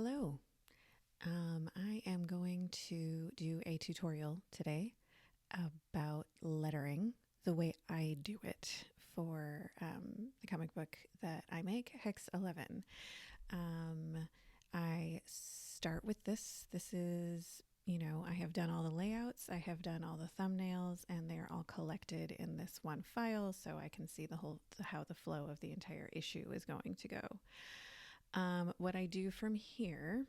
Hello. I am going to do a tutorial today about lettering the way I do it for the comic book that I make, Hex 11. I start with this. This is, I have done all the layouts, I have done all the thumbnails, and they're all collected in this one file so I can see how the flow of the entire issue is going to go. What I do from here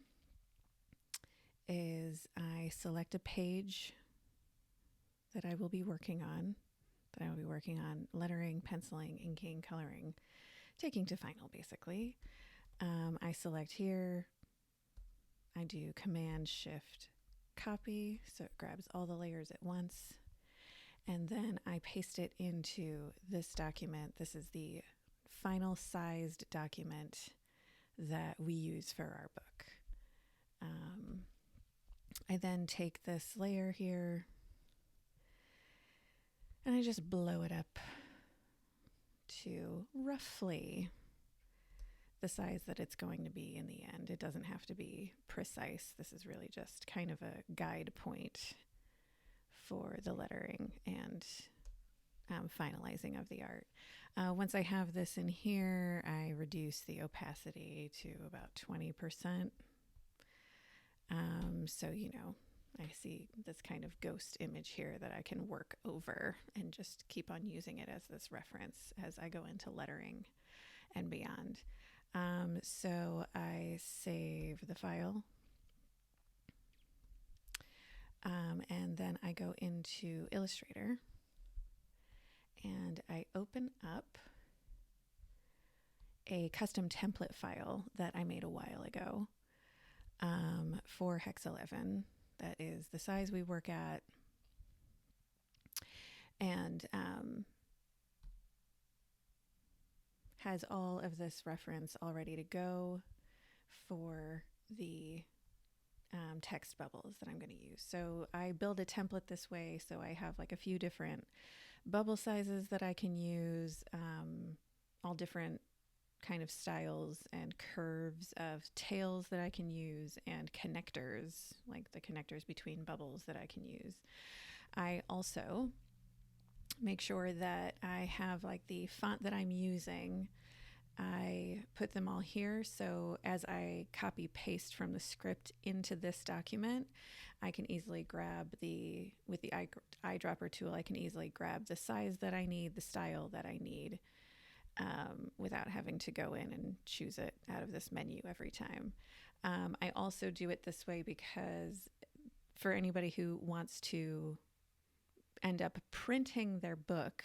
is I select a page that I will be working on, lettering, penciling, inking, coloring, taking to final basically. I select here, I do Command Shift copy so it grabs all the layers at once, and then I paste it into this document. This is the final sized document that we use for our book. I then take this layer here and I just blow it up to roughly the size that it's going to be in the end. It doesn't have to be precise. This is really just kind of a guide point for the lettering and finalizing of the art. Once I have this in here, I reduce the opacity to about 20%. So, I see this kind of ghost image here that I can work over and just keep on using it as this reference as I go into lettering and beyond. So I save the file. And then I go into Illustrator and I open up a custom template file that I made a while ago for Hex 11. That is the size we work at, and has all of this reference all ready to go for the text bubbles that I'm going to use. So I build a template this way, so I have like a few different bubble sizes that I can use, all different kind of styles and curves of tails that I can use, and connectors, like the connectors between bubbles that I can use. I also make sure that I have like the font that I'm using. I put them all here, so as I copy paste from the script into this document, I can easily grab with the eyedropper tool, I can easily grab the size that I need, the style that I need, without having to go in and choose it out of this menu every time. I also do it this way because for anybody who wants to end up printing their book,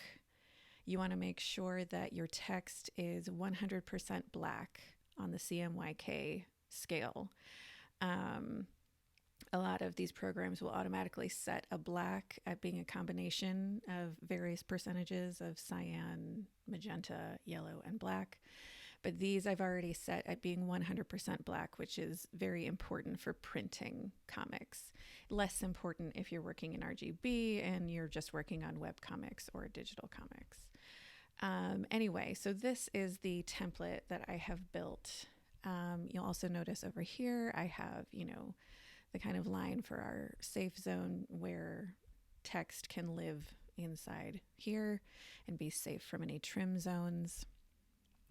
you want to make sure that your text is 100% black on the CMYK scale. A lot of these programs will automatically set a black at being a combination of various percentages of cyan, magenta, yellow, and black. But these I've already set at being 100% black, which is very important for printing comics. Less important if you're working in RGB and you're just working on web comics or digital comics. Anyway, so this is the template that I have built. You'll also notice over here I have, the kind of line for our safe zone where text can live inside here and be safe from any trim zones.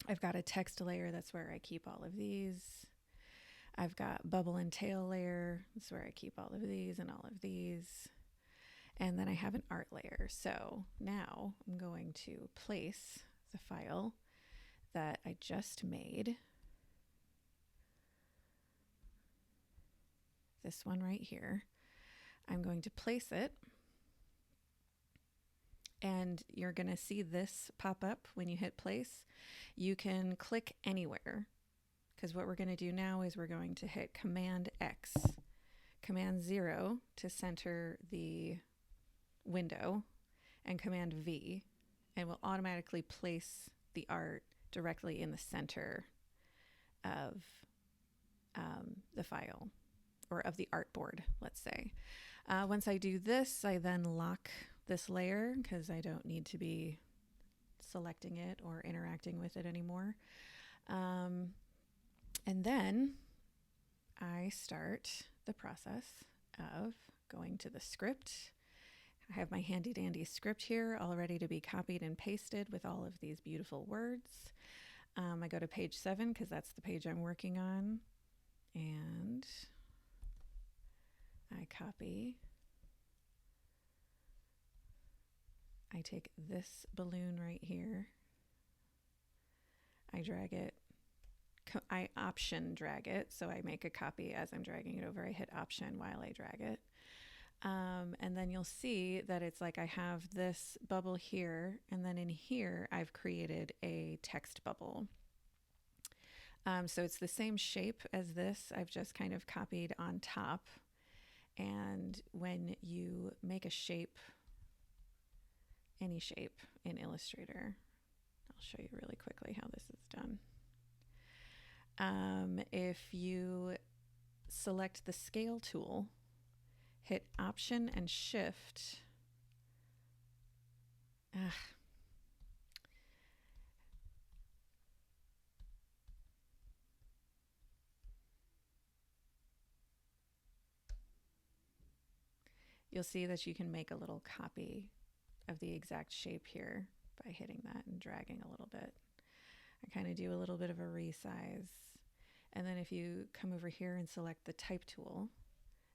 I've got a text layer, that's where I keep all of these. I've got bubble and tail layer, that's where I keep all of these and all of these. And then I have an art layer. So now I'm going to place the file that I just made, this one right here. I'm going to place it, and you're going to see this pop up when you hit place. You can click anywhere, because what we're going to do now is we're going to hit Command X, Command 0 to center the window, and Command V, and will automatically place the art directly in the center of the file, or of the artboard, let's say. Once I do this, I then lock this layer because I don't need to be selecting it or interacting with it anymore. And then I start the process of going to the script. I have my handy dandy script here all ready to be copied and pasted with all of these beautiful words. I go to page 7 because that's the page I'm working on, and I copy. I take this balloon right here, I drag it, I option drag it, so I make a copy as I'm dragging it over. I hit option while I drag it. And then you'll see that it's like I have this bubble here, and then in here I've created a text bubble. So it's the same shape as this, I've just kind of copied on top. And when you make a shape, any shape in Illustrator, I'll show you really quickly how this is done. If you select the scale tool, hit option and shift. You'll see that you can make a little copy of the exact shape here by hitting that and dragging a little bit. I kind of do a little bit of a resize. And then if you come over here and select the type tool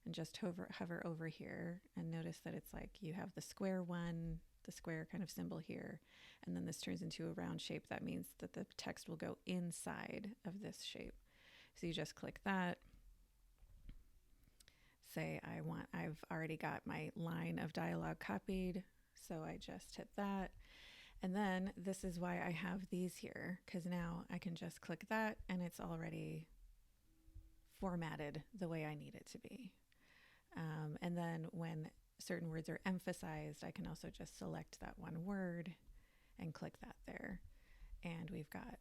and just hover over here, and notice that it's like you have the square one, the square kind of symbol here, and then this turns into a round shape. That means that the text will go inside of this shape. So you just click that. Say I've already got my line of dialogue copied, so I just hit that. And then this is why I have these here, because now I can just click that and it's already formatted the way I need it to be. And then when certain words are emphasized, I can also just select that one word and click that there. And we've got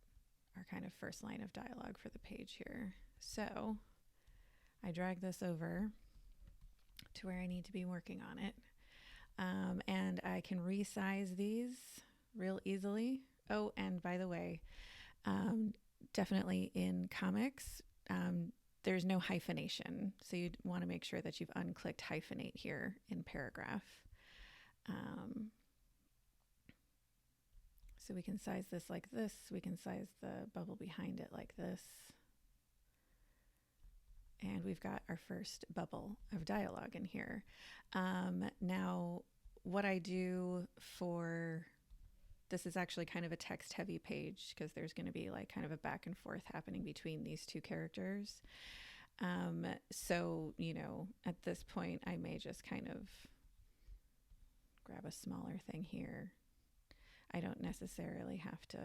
our kind of first line of dialogue for the page here. So I drag this over to where I need to be working on it. And I can resize these real easily. Oh, and by the way, definitely in comics, there's no hyphenation. So you'd want to make sure that you've unclicked hyphenate here in paragraph. So we can size this like this. We can size the bubble behind it like this. And we've got our first bubble of dialogue in here. Now, what I do for this is actually kind of a text heavy page because there's going to be like kind of a back and forth happening between these two characters. So, you know, at this point, I may just kind of grab a smaller thing here. I don't necessarily have to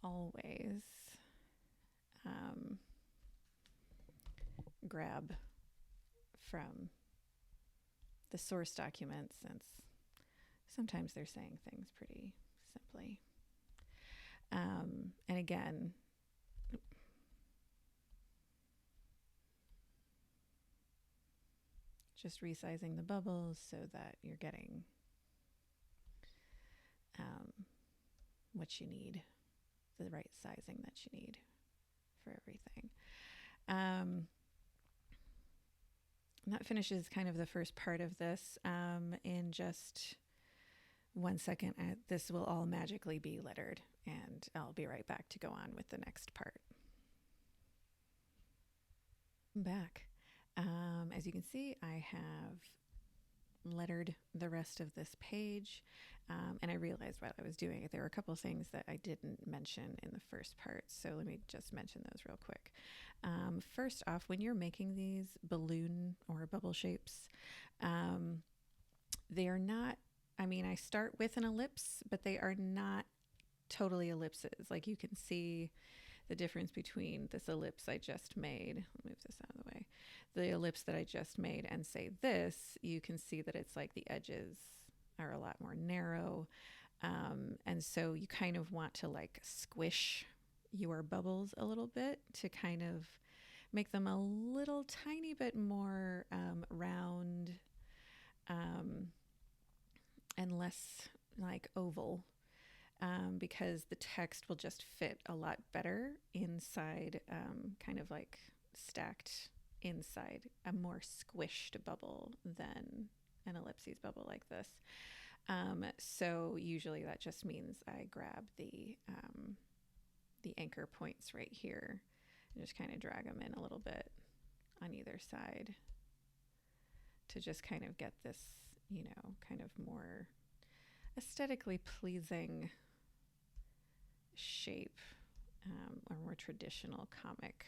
always grab from the source document, since sometimes they're saying things pretty simply. And again, just resizing the bubbles so that you're getting what you need, the right sizing that you need for everything. And that finishes kind of the first part of this. In just 1 second, this will all magically be lettered, and I'll be right back to go on with the next part. I'm back. As you can see, I have lettered the rest of this page, and I realized while I was doing it there were a couple things that I didn't mention in the first part, so let me just mention those real quick. First off, when you're making these balloon or bubble shapes, they are not, I mean, I start with an ellipse, but they are not totally ellipses. Like you can see the difference between this ellipse I just made. I'll move this out of the way. The ellipse that I just made and say this, you can see that it's like the edges are a lot more narrow. And so you kind of want to like squish your bubbles a little bit to kind of make them a little tiny bit more round and less like oval. Because the text will just fit a lot better inside kind of like stacked inside a more squished bubble than an ellipses bubble like this. So usually that just means I grab the anchor points right here and just kind of drag them in a little bit on either side to just kind of get this, kind of more aesthetically pleasing shape, or more traditional comic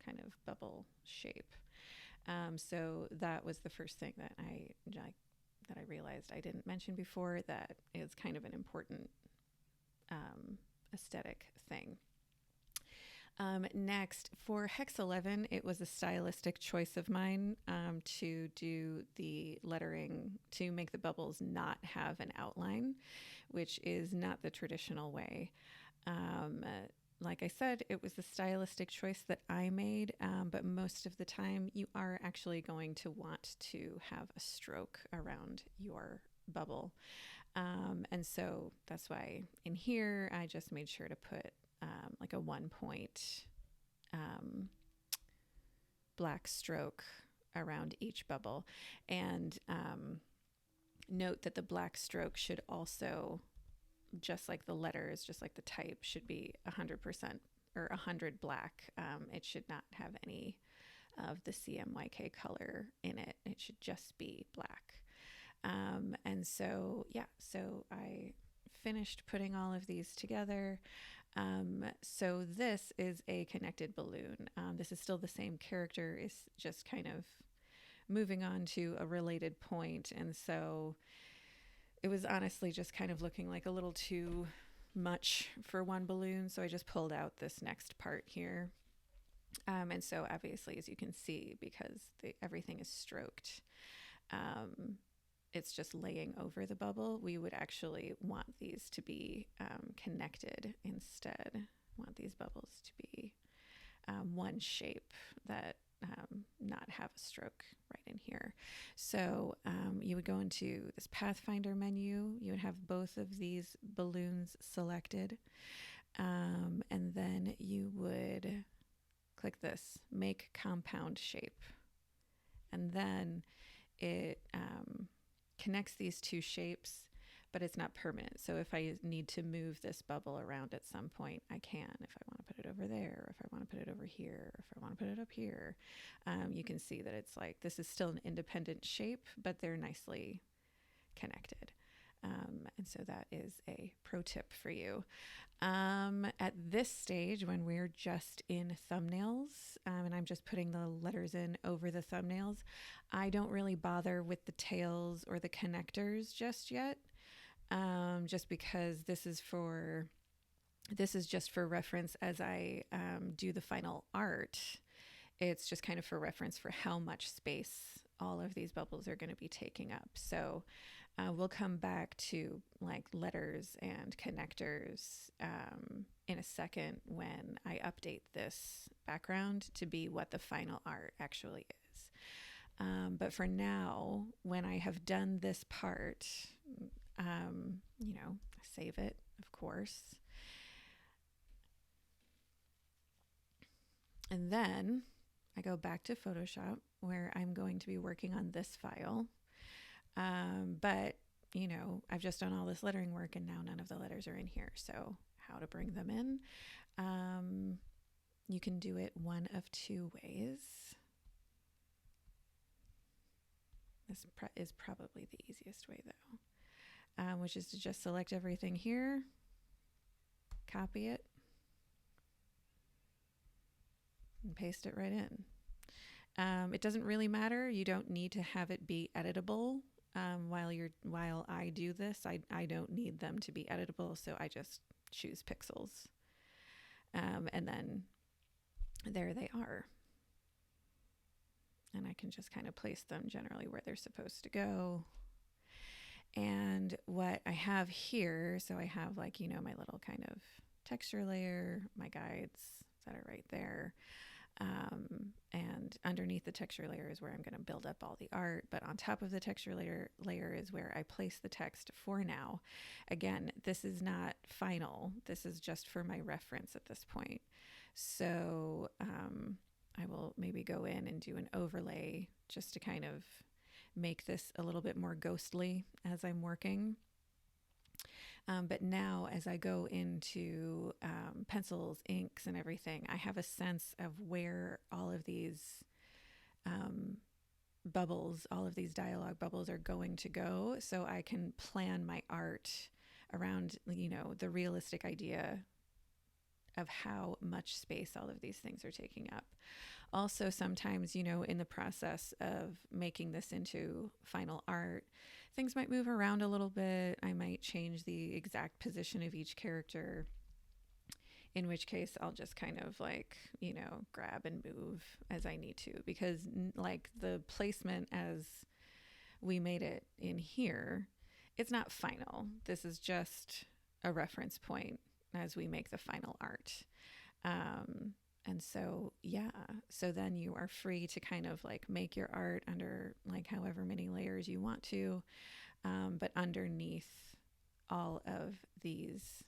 kind of bubble shape. So that was the first thing that I realized I didn't mention before, that is kind of an important aesthetic thing. Next, for Hex 11, it was a stylistic choice of mine to do the lettering, to make the bubbles not have an outline, which is not the traditional way. Like I said, it was a stylistic choice that I made, but most of the time you are actually going to want to have a stroke around your bubble. And so that's why in here I just made sure to put like a 1 point black stroke around each bubble. And note that the black stroke should also, just like the letters, just like the type, should be 100% or 100 black. It should not have any of the CMYK color in it. It should just be black. And so, so I finished putting all of these together. So this is a connected balloon. This is still the same character, is just kind of moving on to a related point. And so it was honestly just kind of looking like a little too much for one balloon. So I just pulled out this next part here. And so obviously, as you can see, because everything is stroked, it's just laying over the bubble. We would actually want these to be connected instead. Want these bubbles to be one shape, that not have a stroke right in here. So you would go into this Pathfinder menu. You would have both of these balloons selected. And then you would click this, make compound shape. And then it connects these two shapes, but it's not permanent. So if I need to move this bubble around at some point, I can. If I want to put it over there, or if I want to put it over here, or if I want to put it up here, you can see that it's like, this is still an independent shape, but they're nicely connected. And so that is a pro tip for you. At this stage, when we're just in thumbnails, and I'm just putting the letters in over the thumbnails, I don't really bother with the tails or the connectors just yet, just because this is just for reference as I do the final art. It's just kind of for reference for how much space all of these bubbles are going to be taking up. So we'll come back to like letters and connectors in a second when I update this background to be what the final art actually is. But for now, when I have done this part, save it, of course. And then I go back to Photoshop, where I'm going to be working on this file. But, I've just done all this lettering work, and now none of the letters are in here. So how to bring them in? You can do it one of two ways. This is probably the easiest way, though, which is to just select everything here, copy it, and paste it right in. It doesn't really matter. You don't need to have it be editable. While I do this, I don't need them to be editable, so I just choose pixels. And then there they are. And I can just kind of place them generally where they're supposed to go. And what I have here, so I have my little kind of texture layer, my guides that are right there. And underneath the texture layer is where I'm going to build up all the art. But on top of the texture layer is where I place the text for now. Again, this is not final. This is just for my reference at this point. So I will maybe go in and do an overlay just to kind of make this a little bit more ghostly as I'm working. But now as I go into pencils, inks, and everything, I have a sense of where all of these bubbles, all of these dialogue bubbles are going to go, so I can plan my art around, the realistic idea of how much space all of these things are taking up. Also, sometimes, in the process of making this into final art, things might move around a little bit. I might change the exact position of each character, in which case I'll just kind of grab and move as I need to, because the placement as we made it in here, it's not final. This is just a reference point as we make the final art. And so, so then you are free to kind of make your art under however many layers you want to, but underneath all of these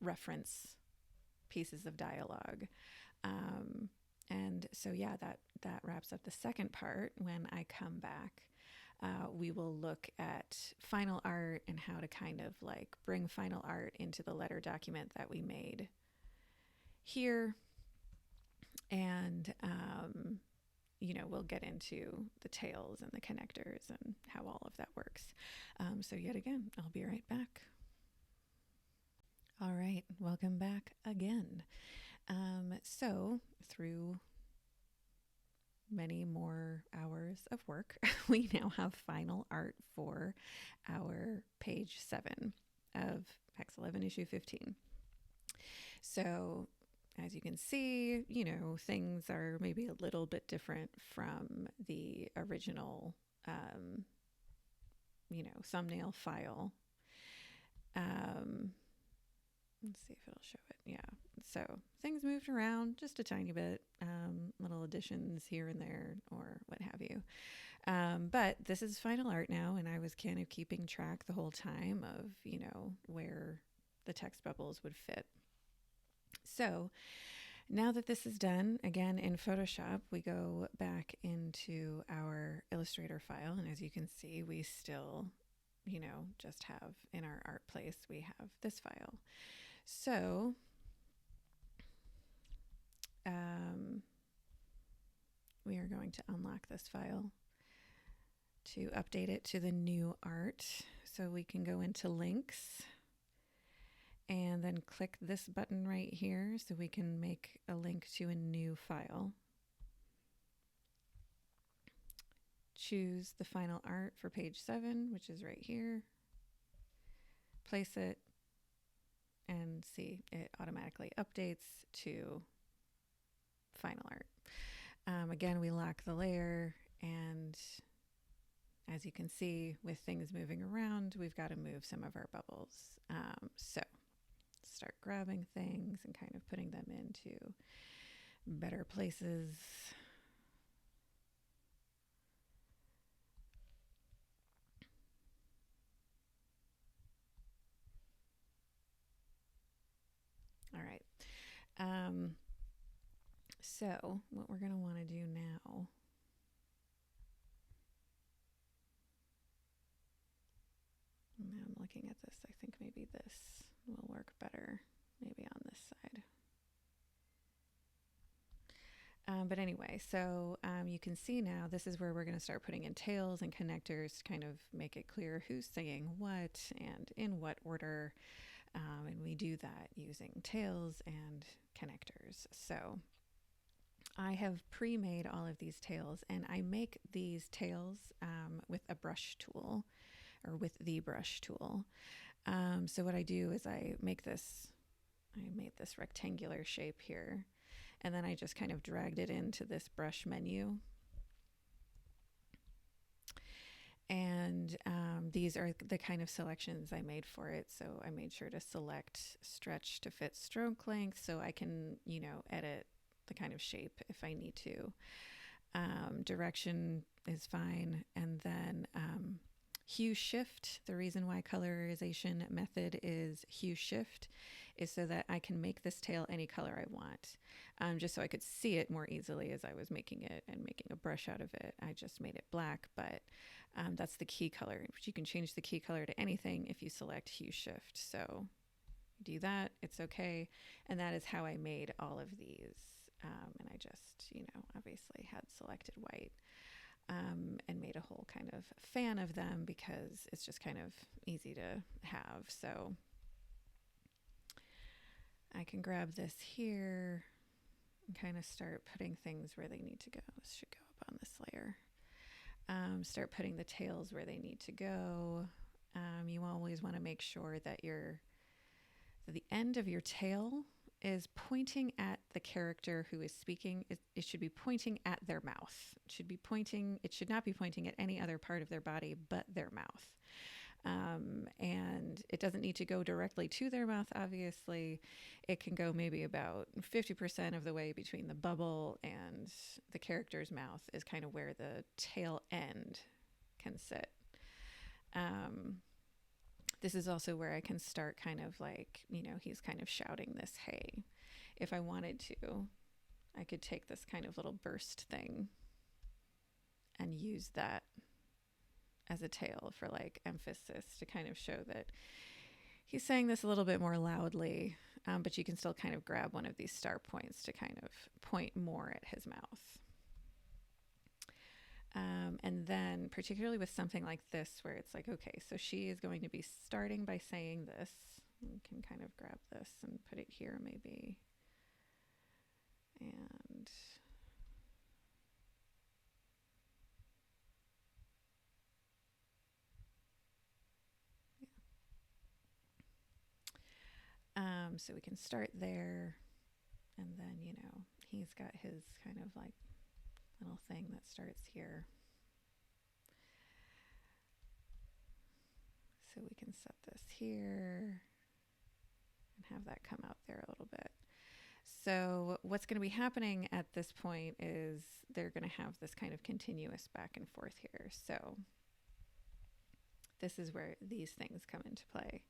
reference pieces of dialogue. And so, that wraps up the second part. When I come back, we will look at final art and how to kind of bring final art into the letter document that we made here. And, we'll get into the tails and the connectors and how all of that works. So yet again, I'll be right back. All right, welcome back again. So through many more hours of work, we now have final art for our page 7 of Hex 11 issue 15. So as you can see, things are maybe a little bit different from the original, thumbnail file. Let's see if it'll show it. Yeah. So things moved around just a tiny bit, little additions here and there or what have you. But this is final art now, and I was kind of keeping track the whole time of, where the text bubbles would fit. So now that this is done, again in Photoshop, we go back into our Illustrator file. And as you can see, we still, just have in our art place, we have this file. So we are going to unlock this file to update it to the new art. So we can go into links and then click this button right here so we can make a link to a new file. Choose the final art for page 7, which is right here. Place it, and see, it automatically updates to final art. Again, we lock the layer, and as you can see, with things moving around, we've got to move some of our bubbles. So start grabbing things and kind of putting them into better places. All right. So what we're going to want to do now I'm looking at this. I think maybe this will work better, maybe on this side. But anyway, so you can see now this is where we're going to start putting in tails and connectors to kind of make it clear who's saying what and in what order. And we do that using tails and connectors. So I have pre-made all of these tails, and I make these tails with a brush tool, or with the brush tool. So what I do is I made this rectangular shape here, and then I just kind of dragged it into this brush menu. And these are the kind of selections I made for it. So I made sure to select stretch to fit stroke length so I can, edit the kind of shape if I need to. Direction is fine. And then hue shift, the reason why colorization method is hue shift is so that I can make this tail any color I want. Just so I could see it more easily as I was making it and making a brush out of it. I just made it black, but that's the key color. You can change the key color to anything if you select hue shift. So do that, it's okay. And that is how I made all of these. And I just, obviously had selected white and made a whole kind of fan of them because it's just kind of easy to have. So I can grab this here and kind of start putting things where they need to go. This should go up on this layer. Start putting the tails where they need to go. You always want to make sure that the end of your tail is pointing at the character who is speaking. It should be pointing at their mouth. It should not be pointing at any other part of their body but their mouth. And it doesn't need to go directly to their mouth, obviously. It can go maybe about 50% of the way between the bubble and the character's mouth is kind of where the tail end can sit. This is also where I can start kind of like, he's kind of shouting this, hey. If I wanted to, I could take this kind of little burst thing and use that as a tail for like emphasis to kind of show that he's saying this a little bit more loudly, but you can still kind of grab one of these star points to kind of point more at his mouth. And then particularly with something like this where it's like, okay, so she is going to be starting by saying this. You can kind of grab this and put it here maybe. And so we can start there, and then, he's got his kind of like little thing that starts here. So we can set this here and have that come out there a little bit. So what's going to be happening at this point is they're going to have this kind of continuous back and forth here. So this is where these things come into play.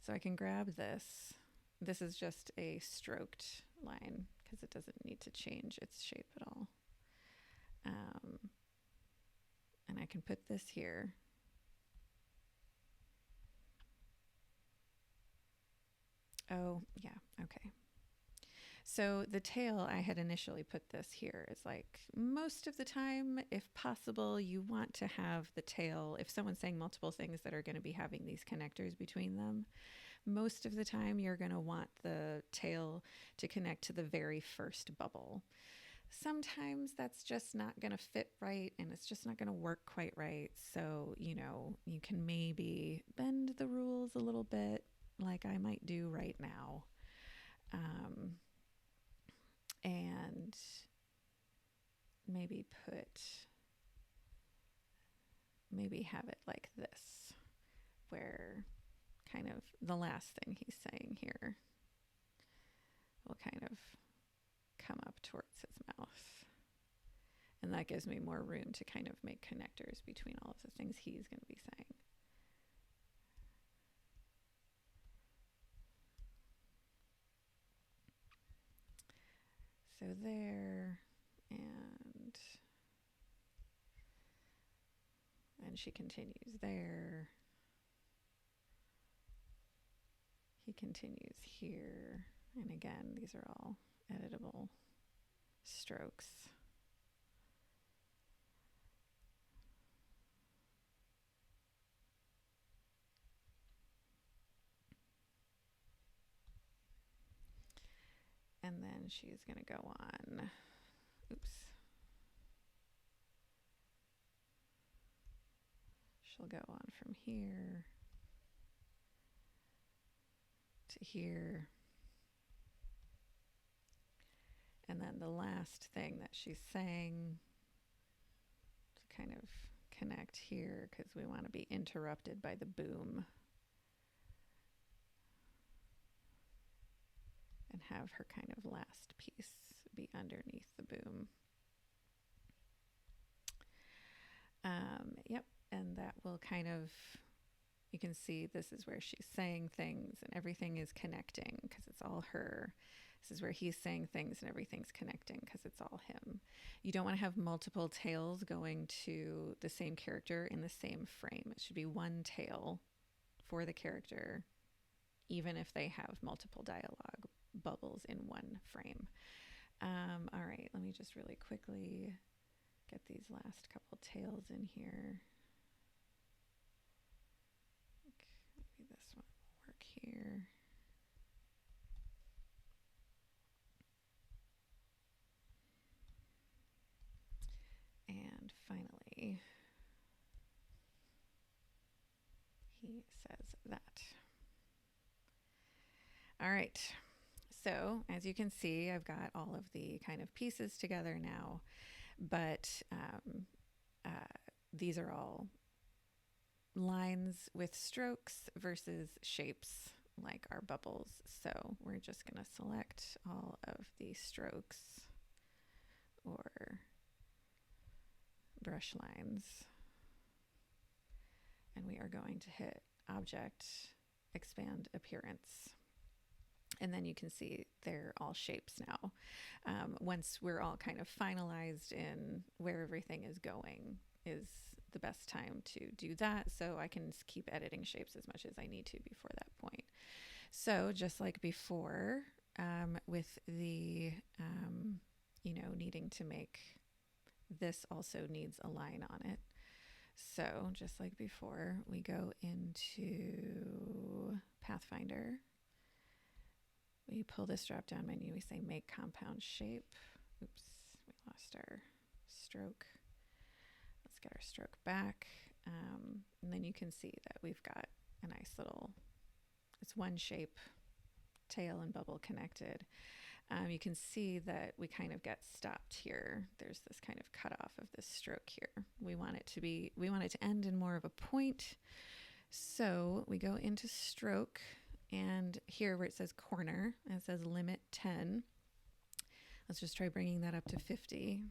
So I can grab this. This is just a stroked line because it doesn't need to change its shape at all. And I can put this here. Oh, yeah, okay. So the tail, I had initially put this here. It's like most of the time, if possible, you want to have the tail, if someone's saying multiple things that are going to be having these connectors between them, most of the time you're going to want the tail to connect to the very first bubble. Sometimes that's just not going to fit right and it's just not going to work quite right. So, you can maybe bend the rules a little bit like I might do right now. And maybe have it like this, where kind of the last thing he's saying here will kind of come up towards his mouth. And that gives me more room to kind of make connectors between all of the things he's going to be saying. So there, and she continues there. He continues here. And again, these are all editable strokes. And then she's going to go on. Oops. She'll go on from here to here. And then the last thing that she's saying to kind of connect here, because we want to be interrupted by the boom. And have her kind of last piece be underneath the boom. Yep, and that will kind of You can see this is where she's saying things and everything is connecting because it's all her. This is where he's saying things and everything's connecting because it's all him. You don't want to have multiple tails going to the same character in the same frame. It should be one tail for the character, even if they have multiple dialogue bubbles in one frame. All right, let me just really quickly get these last couple tails in here. Maybe this one will work here. And finally, he says that. All right. So as you can see, I've got all of the kind of pieces together now, but these are all lines with strokes versus shapes like our bubbles. So we're just going to select all of the strokes or brush lines, and we are going to hit Object, Expand Appearance. And then you can see they're all shapes now. Once we're all kind of finalized in where everything is going is the best time to do that. So I can keep editing shapes as much as I need to before that point. So just like before, with the, needing to make, this also needs a line on it. So just like before, we go into Pathfinder. We pull this drop down menu, we say make compound shape. Oops, we lost our stroke. Let's get our stroke back. And then you can see that we've got a nice little, it's one shape, tail and bubble connected. You can see that we kind of get stopped here. There's this kind of cutoff of this stroke here. We want it to end in more of a point. So we go into stroke, and here where it says corner, it says limit 10. Let's just try bringing that up to 50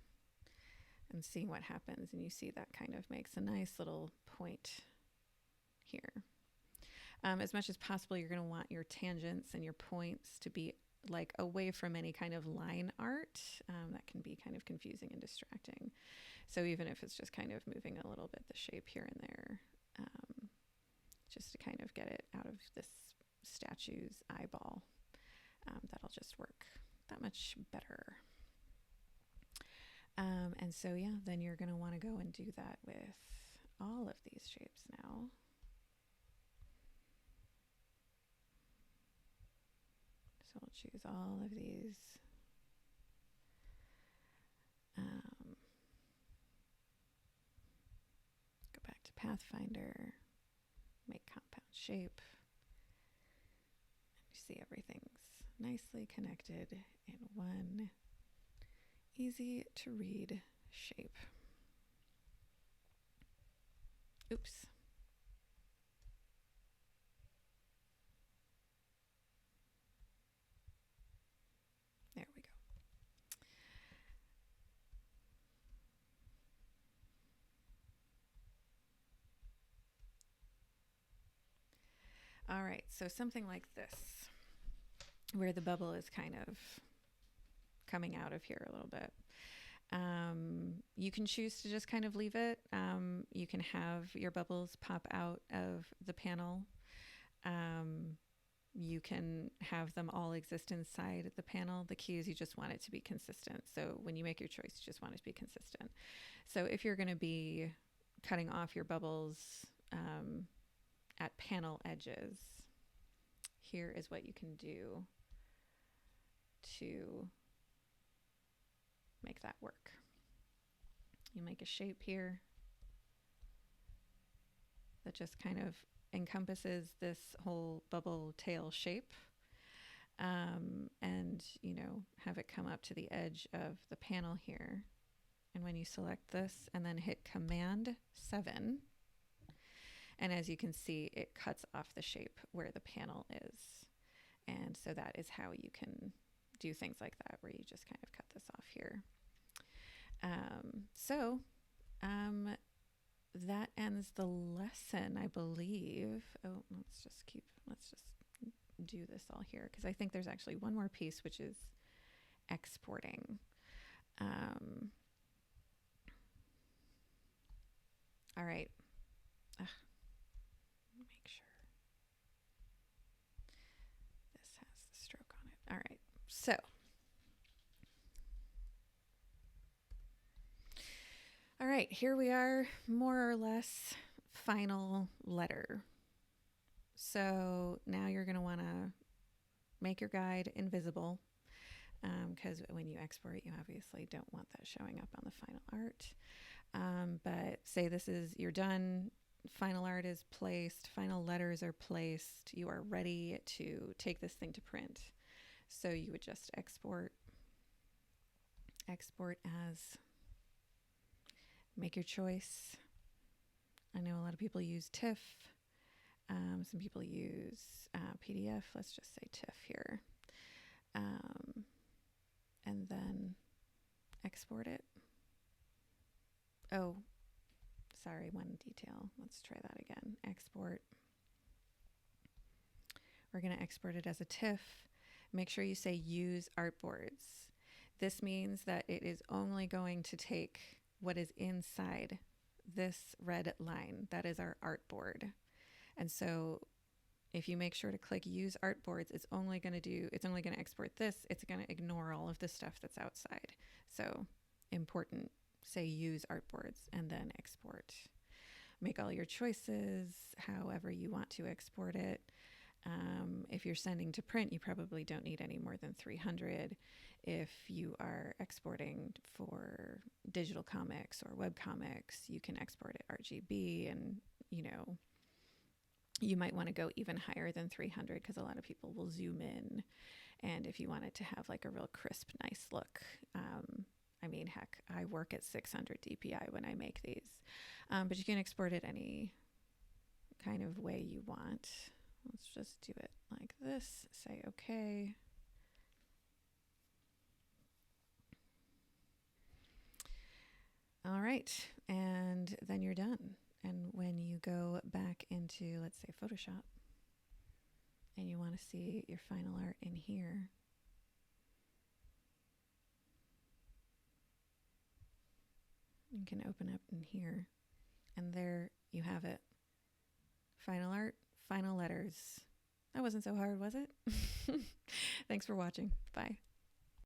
and seeing what happens. And you see that kind of makes a nice little point here. As much as possible, you're going to want your tangents and your points to be like away from any kind of line art. That can be kind of confusing and distracting. So even if it's just kind of moving a little bit the shape here and there, just to kind of get it out of this statue's eyeball, that'll just work that much better. And so yeah, then you're going to want to go and do that with all of these shapes now. So we'll choose all of these. Go back to Pathfinder, make compound shape. And you see everything's nicely connected in one easy to read shape. Oops. There we go. All right, so something like this, where the bubble is kind of coming out of here a little bit. You can choose to just kind of leave it. You can have your bubbles pop out of the panel. You can have them all exist inside the panel. The key is you just want it to be consistent. So when you make your choice, you just want it to be consistent. So if you're going to be cutting off your bubbles at panel edges, here is what you can do to make that work. You make a shape here that just kind of encompasses this whole bubble tail shape, and have it come up to the edge of the panel here. And when you select this and then hit Command 7, and as you can see, it cuts off the shape where the panel is. And so that is how you can do things like that, where you just kind of cut this off here. that ends the lesson, I believe. Oh, let's just do this all here because I think there's actually one more piece, which is exporting. All right. Make sure this has the stroke on it. All right. So, all right, here we are, more or less final letter. So now you're going to want to make your guide invisible because when you export, you obviously don't want that showing up on the final art. But say you're done, final art is placed, final letters are placed, you are ready to take this thing to print. So you would just export as, make your choice. I know a lot of people use TIFF. Some people use PDF. Let's just say TIFF here. And then export it. Oh, sorry, one detail. Let's try that again. Export. We're going to export it as a TIFF. Make sure you say use artboards. This means that it is only going to take what is inside this red line. That is our artboard. And so if you make sure to click use artboards, it's only going to export this. It's going to ignore all of the stuff that's outside. So important, say use artboards and then export. Make all your choices however you want to export it. If you're sending to print, you probably don't need any more than 300. If you are exporting for digital comics or web comics, you can export it RGB, and you might want to go even higher than 300 because a lot of people will zoom in. And if you want it to have like a real crisp, nice look, heck, I work at 600 DPI when I make these. But you can export it any kind of way you want. Let's just do it like this, say okay. All right, and then you're done. And when you go back into, let's say, Photoshop, and you want to see your final art in here, you can open up in here, and there you have it. Final art, final letters. That wasn't so hard, was it? Thanks for watching. Bye.